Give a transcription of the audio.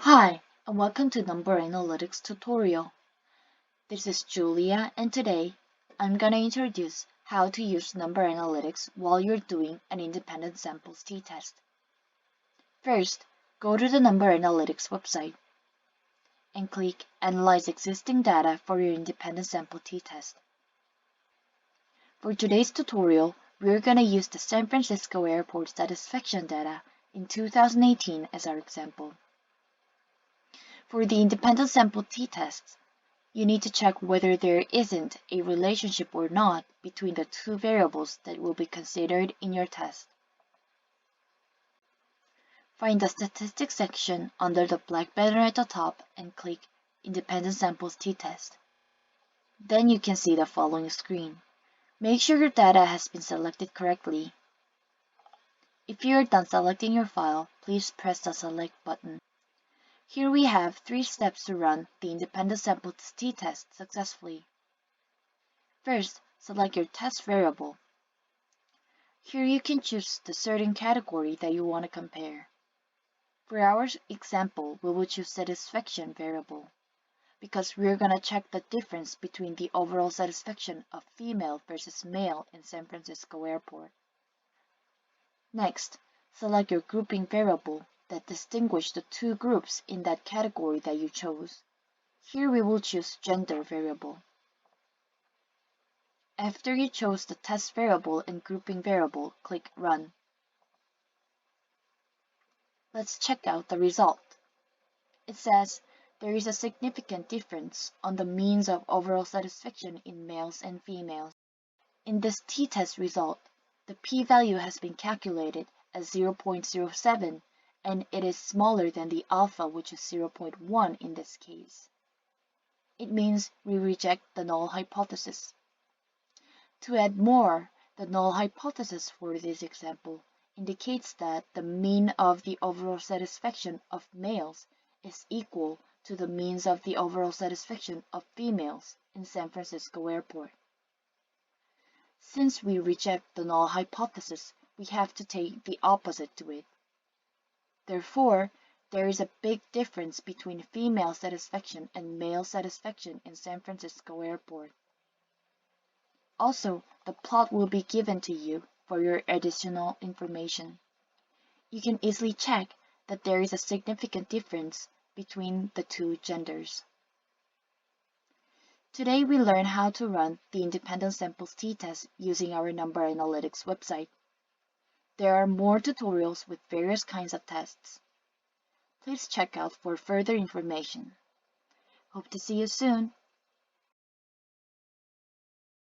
Hi, and welcome to Number Analytics tutorial. This is Julia, and today I'm going to introduce how to use number analytics while you're doing an independent samples t-test. First, go to the Number Analytics website and click Analyze Existing Data for your independent sample t-test. For today's tutorial, we're going to use the San Francisco Airport satisfaction data in 2018 as our example. For the independent sample t-tests, you need to check whether there isn't a relationship or not between the two variables that will be considered in your test. Find the Statistics section under the black banner at the top and click Independent Samples t-test. Then you can see the following screen. Make sure your data has been selected correctly. If you are done selecting your file, please press the Select button. Here we have 3 steps to run the independent sample t-test successfully. First, select your test variable. Here you can choose the certain category that you want to compare. For our example, we will choose satisfaction variable because we're going to check the difference between the overall satisfaction of female versus male in San Francisco Airport. Next, select your grouping variable that distinguish the two groups in that category that you chose. Here we will choose gender variable. After you chose the test variable and grouping variable, click Run. Let's check out the result. It says there is a significant difference on the means of overall satisfaction in males and females. In this t-test result, the p-value has been calculated as 0.07 and it is smaller than the alpha, which is 0.1 in this case. It means we reject the null hypothesis. To add more, the null hypothesis for this example indicates that the mean of the overall satisfaction of males is equal to the means of the overall satisfaction of females in San Francisco Airport. Since we reject the null hypothesis, we have to take the opposite to it. Therefore, there is a big difference between female satisfaction and male satisfaction in San Francisco Airport. Also, the plot will be given to you for your additional information. You can easily check that there is a significant difference between the two genders. Today we learn how to run the independent samples t-test using our Number Analytics website. There are more tutorials with various kinds of tests. Please check out for further information. Hope to see you soon.